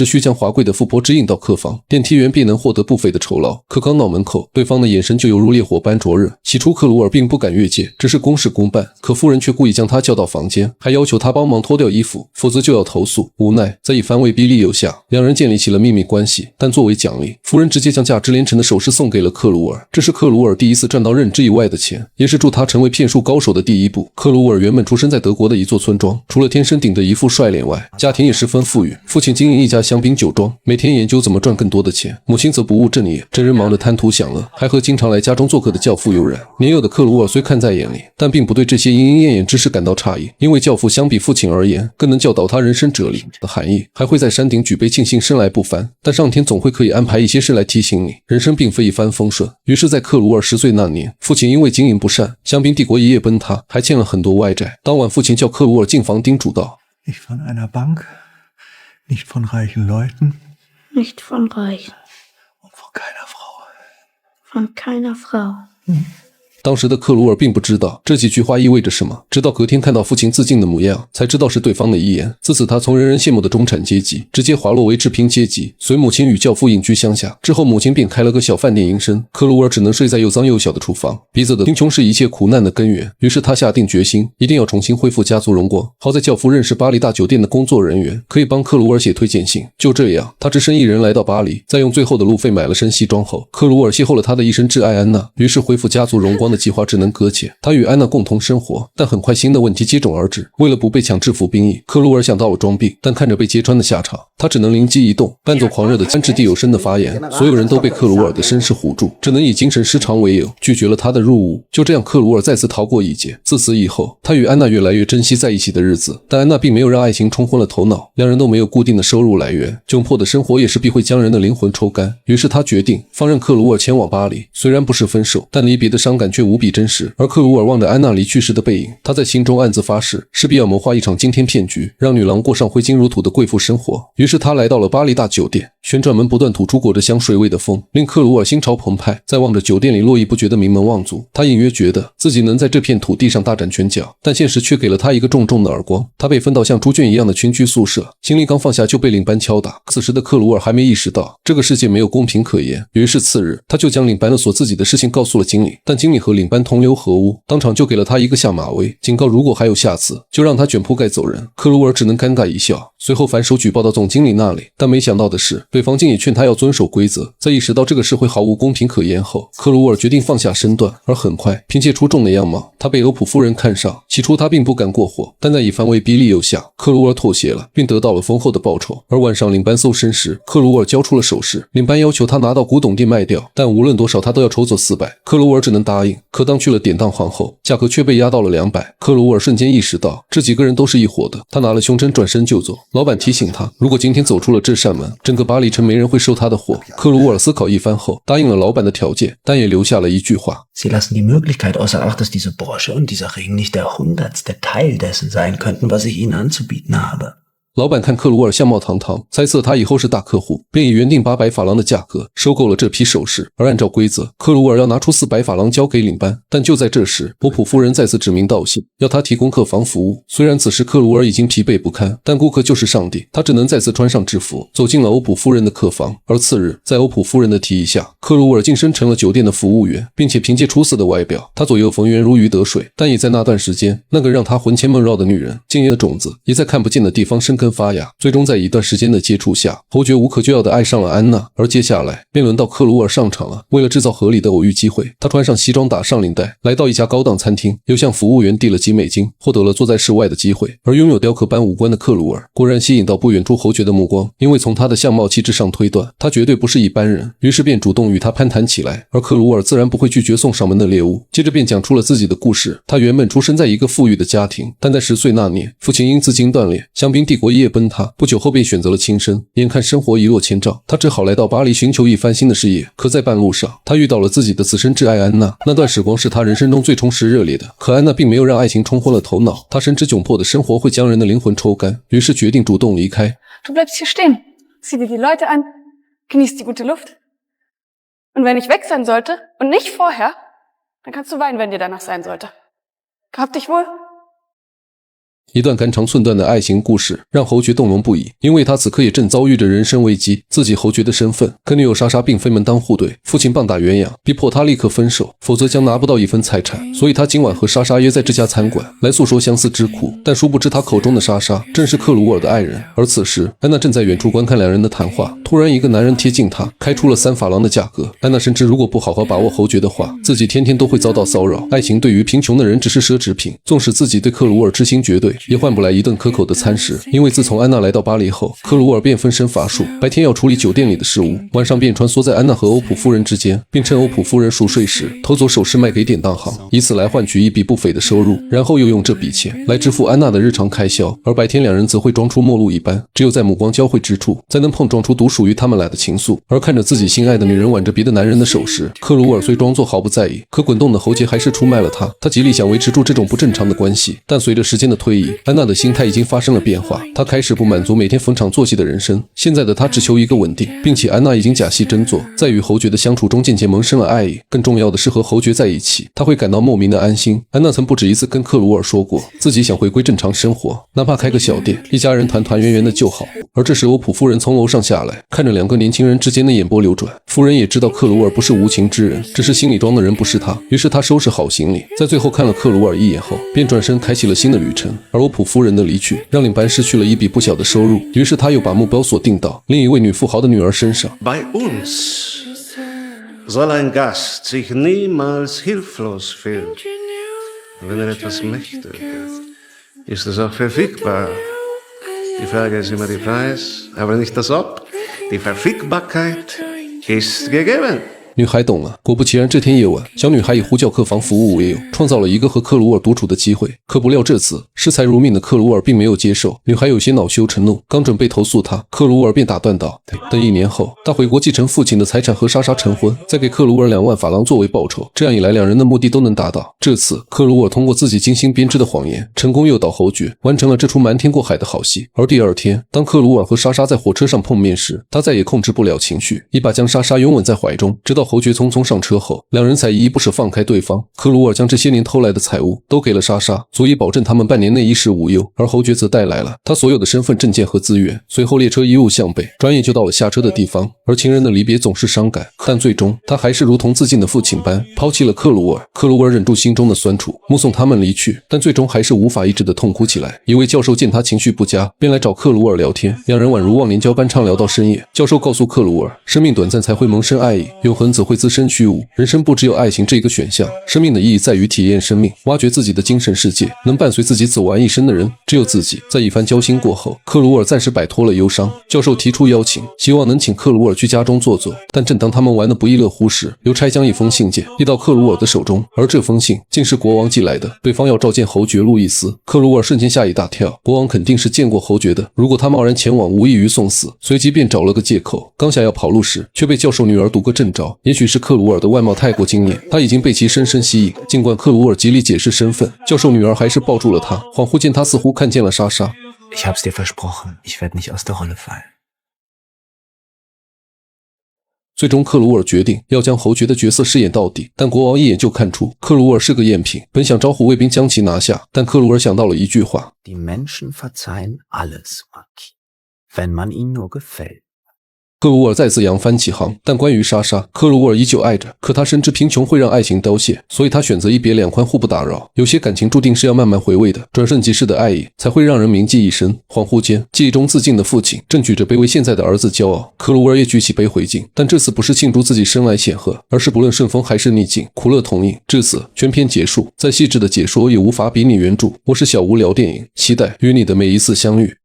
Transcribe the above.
只需将华贵的富婆指引到客房，电梯员便能获得不菲的酬劳。可刚到门口，对方的眼神就犹如烈火般灼热。起初克鲁尔并不敢越界，只是公事公办，可夫人却故意将他叫到房间，还要求他帮忙脱掉衣服，否则就要投诉。无奈在一番威逼利诱下，两人建立起了秘密关系。但作为奖励，夫人直接将价值连城的首饰送给了克鲁尔。这是克鲁尔第一次赚到认知以外的钱，也是助他成为骗术高手的第一步。克鲁尔原本出生在德国的一座村庄，除了天生顶着一副帅脸外，家庭也十分富裕。父亲经营一家香槟酒庄，每天研究怎么赚更多的钱；母亲则不务正业，整日忙着贪图享乐，还和经常来家中做客的教父有染。年幼的克鲁尔虽看在眼里，但并不对这些莺莺燕燕之事感到诧异，因为教父相比父亲而言，更能教导他人生哲理的含义，还会在山顶举杯庆幸生来不凡。但上天总会可以安排一些事来提醒你，人生并非一帆风顺。于是，在克鲁尔10岁那年，父亲因为经营不善，香槟帝国一夜崩塌，还欠了很多外债。当晚，父亲叫克鲁尔进房叮嘱道： Nicht von einer Bank, nicht von reichen Leuten, nicht von Reichen und von keiner Frau. von keiner Frau. 当时的克鲁尔并不知道这几句话意味着什么，直到隔天看到父亲自尽的模样，才知道是对方的遗言。自此，他从人人羡慕的中产阶级直接滑落为致贫阶级，随母亲与教父隐居乡下。之后，母亲便开了个小饭店营生，克鲁尔只能睡在又脏又小的厨房。鼻子的贫穷是一切苦难的根源，于是他下定决心，一定要重新恢复家族荣光。好在教父认识巴黎大酒店的工作人员，可以帮克鲁尔写推荐信。就这样，他只身一人来到巴黎，在用最后的路费买了身西装后，克鲁尔邂逅了他的一生挚爱安娜。于是，恢复家族荣光的计划只能搁浅。他与安娜共同生活，但很快新的问题接踵而至。为了不被强制服兵役，克鲁尔想到了装病，但看着被揭穿的下场，他只能灵机一动，扮作狂热的安掷地有声的发言。所有人都被克鲁尔的身世唬住，只能以精神失常为由拒绝了他的入伍。就这样，克鲁尔再次逃过一劫。自此以后，他与安娜越来越珍惜在一起的日子，但安娜并没有让爱情冲昏了头脑，两人都没有固定的收入来源，窘迫的生活也是必会将人的灵魂抽干。于是他决定放任克鲁尔前往巴黎。虽然不是分手，但离别的伤感却无比真实。而克鲁尔望着安娜离去时的背影，他在心中暗自发誓，势必要谋划一场惊天骗局，让女郎过上挥金如土的贵妇生活。于是他来到了巴黎大酒店，旋转门不断吐出裹着香水味的风，令克鲁尔心潮澎湃。在望着酒店里络绎不绝的名门望族，他隐约觉得自己能在这片土地上大展拳脚，但现实却给了他一个重重的耳光。他被分到像猪圈一样的群居宿舍，行李刚放下就被领班敲打。此时的克鲁尔还没意识到这个世界没有公平可言，于是次日他就将领班勒索自己的事情告诉了经理，但经理和领班同流合污，当场就给了他一个下马威，警告如果还有下次，就让他卷铺盖走人。克鲁尔只能尴尬一笑，随后反手举报到总经理那里。但没想到的是，对方竟也劝他要遵守规则。在意识到这个社会毫无公平可言后，克鲁尔决定放下身段，而很快凭借出众的样貌，他被欧普夫人看上。起初他并不敢过火，但在一番威逼利诱下，克鲁尔妥协了，并得到了丰厚的报酬。而晚上领班搜身时，克鲁尔交出了首饰，领班要求他拿到古董店卖掉，但无论多少他都要筹走400，克鲁尔只能答应。可当去了典当行后，价格却被压到了200。克鲁尔瞬间意识到这几个人都是一伙的，他拿了胸针转身就走。老板提醒他，如果今天走出了这扇门，整个巴黎城没人会收他的货。克鲁尔思考一番后，答应了老板的条件，但也留下了一句话： Sie lassen die Möglichkeit außer Acht, dass diese Brosche und dieser Ring nicht der 100. Teil dessen sein könnten, was ich Ihnen anzubieten habe。老板看克鲁尔相貌堂堂，猜测他以后是大客户，便以原定800法郎的价格收购了这批首饰。而按照规则，克鲁尔要拿出400法郎交给领班。但就在这时，波普夫人再次指名道姓，要他提供客房服务。虽然此时克鲁尔已经疲惫不堪，但顾客就是上帝，他只能再次穿上制服，走进了欧普夫人的客房。而次日，在欧普夫人的提议下，克鲁尔晋升成了酒店的服务员，并且凭借出色的外表，他左右逢源，如鱼得水。但也在那段时间，那个让他魂牵梦绕的女人，敬业的种子，也在看不见的地方生根发芽。最终在一段时间的接触下，侯爵无可救药地爱上了安娜。而接下来便轮到克鲁尔上场了。为了制造合理的偶遇机会，他穿上西装，打上领带，来到一家高档餐厅，又向服务员递了几美金，获得了坐在室外的机会。而拥有雕刻般五官的克鲁尔果然吸引到不远处侯爵的目光，因为从他的相貌气质上推断，他绝对不是一般人，于是便主动与他攀谈起来。而克鲁尔自然不会拒绝送上门的猎物，接着便讲出了自己的故事。他原本出生在一个富裕的家庭，但在10岁那年，父亲因资金断裂，香槟帝国一夜崩塌，不久后便选择了轻生。眼看生活一落千丈，他只好来到巴黎寻求一番新的事业。可在半路上，他遇到了自己的此生挚爱安娜。那段时光是他人生中最充实热烈的。可安娜并没有让爱情冲昏了头脑，他深知窘迫的生活会将人的灵魂抽干，于是决定主动离开。 Du bleibst hier stehen, zieh dir die Leute an, genieß die gute Luft. Und wenn ich weg sein sollte und nicht vorher, dann kannst du weinen, wenn dir danach sein sollte. Gehabt dich wohl. 一段肝肠寸断的爱情故事让侯爵动容不已，因为他此刻也正遭遇着人生危机。自己侯爵的身份跟女友莎莎并非门当户对，父亲棒打鸳鸯，逼迫他立刻分手，否则将拿不到一分财产。所以他今晚和莎莎约在这家餐馆来诉说相思之苦，但殊不知他口中的莎莎正是克鲁沃尔的爱人。而此时安娜正在远处观看两人的谈话，突然一个男人贴近她，开出了3法郎的价格。安娜深知如果不好好把握侯爵的话，自己天天都会遭到骚扰。爱情对于贫穷的人只是奢侈品，纵使自己对克鲁沃尔痴心绝对，也换不来一顿可口的餐食。因为自从安娜来到巴黎后，克鲁沃尔便分身乏术，白天要处理酒店里的事务，晚上便穿梭在安娜和欧普夫人之间，并趁欧普夫人熟睡时偷走首饰卖给典当行，以此来换取一笔不菲的收入，然后又用这笔钱来支付安娜的日常开销。而白天两人则会装出陌路一般，只有在目光交汇之处，才能碰撞出独属于他们俩的情愫。而看着自己心爱的女人挽着别的男人的手时，克鲁沃尔虽装作毫不在意，可滚动的喉结还是出卖了他。他极力想维持住这种不正常的关系，但随着时间的推移，安娜的心态已经发生了变化。她开始不满足每天逢场作戏的人生，现在的她只求一个稳定，并且安娜已经假戏真做，在与侯爵的相处中渐渐萌生了爱意。更重要的是和侯爵在一起，她会感到莫名的安心。安娜曾不止一次跟克鲁沃尔说过，自己想回归正常生活，哪怕开个小店，一家人团团圆圆的就好。而这时欧普夫人从楼上下来，看着两个年轻人之间的眼波流转，夫人也知道克鲁沃尔不是无情之人，只是心里装的人不是他。于是她收拾好行李，在最后看了克鲁沃尔一眼后，便转身开启了新的旅程。而欧普夫人的离去让领班失去了一笔不小的收入，于是他又把目标锁定到另一位女富豪的女儿身上。 Bei uns soll ein Gast sich niemals hilflos fühlen. Wenn etwas möchte, ist es auch verfügbar. Die Frage ist immer der Preis, aber nicht das Ob. Die Verfügbarkeit ist gegeben. 女孩懂了，果不其然，这天夜晚，小女孩以呼叫客房服务为由，创造了一个和克鲁沃尔独处的机会。可不料这次视财如命的克鲁沃尔并没有接受，女孩有些恼羞成怒，刚准备投诉他，克鲁沃尔便打断道：“等1年后，他回国继承父亲的财产和莎莎成婚，再给克鲁沃尔2万法郎作为报酬。这样一来，两人的目的都能达到。”这次，克鲁沃尔通过自己精心编织的谎言，成功诱导侯爵，完成了这出瞒天过海的好戏。而第二天，当克鲁沃尔和莎莎在火车上碰面时，他再也控制不了情绪，一把将莎莎拥吻在怀中，直到侯爵匆匆上车后，两人才依依不舍放开对方。克鲁沃尔将这些年偷来的财物都给了莎莎，足以保证他们半年内衣食无忧，而侯爵则带来了他所有的身份证件和资源。随后列车一路向北，转眼就到了下车的地方。而情人的离别总是伤感，但最终他还是如同自尽的父亲般抛弃了克鲁沃尔。克鲁沃尔忍住心中的酸楚，目送他们离去，但最终还是无法抑制的痛哭起来。一位教授见他情绪不佳，便来找克鲁沃尔聊天，两人宛如忘年交般畅聊到深夜。教授告诉克鲁沃尔，生命短暂才会萌生爱意，永恒则会滋生虚无。人生不只有爱情这一个选项，生命的意义在于体验生命，挖掘自己的精神世界。能伴随自己走完一生的人，只有自己。在一番交心过后，克鲁沃尔暂时摆脱了忧伤。教授提出邀请，希望能请克鲁沃尔去家中坐坐。但正当他们玩得不亦乐乎时，邮差将一封信件递到克鲁沃尔的手中，而这封信竟是国王寄来的，对方要召见侯爵路易斯。克鲁沃尔瞬间吓一大跳，国王肯定是见过侯爵的，如果他贸然前往，无异于送死。随即便找了个借口，刚想要跑路时，却被教授女儿堵个正着。也许是克鲁沃尔的外貌太过惊艳，他已经被其深深吸引。尽管克鲁沃尔极力解释身份，教授女儿还是抱住了他，恍惚间他似乎看见了莎莎。Ich hab's dir versprochen, ich werde nicht aus der Rolle fallen. 最终克鲁沃尔决定要将侯爵的角色饰演到底，但国王一眼就看出克鲁沃尔是个赝品，本想招呼卫兵将其拿下，但克鲁沃尔想到了一句话 Die Menschen verzeihen alles, Marquis, wenn man ihnen nur gefällt. 克鲁沃尔再次扬帆起航，但关于莎莎，克鲁沃尔依旧爱着，可他深知贫穷会让爱情凋谢，所以他选择一别两宽，互不打扰。有些感情注定是要慢慢回味的，转瞬即逝的爱意才会让人铭记一生。恍惚间，记忆中自尽的父亲正举着杯为现在的儿子骄傲，克鲁沃尔也举起杯回敬，但这次不是庆祝自己生来显赫，而是不论顺风还是逆境，苦乐同饮。至此，全篇结束，再细致的解说也无法比拟原著。我是小吴聊电影，期待与你的每一次相遇。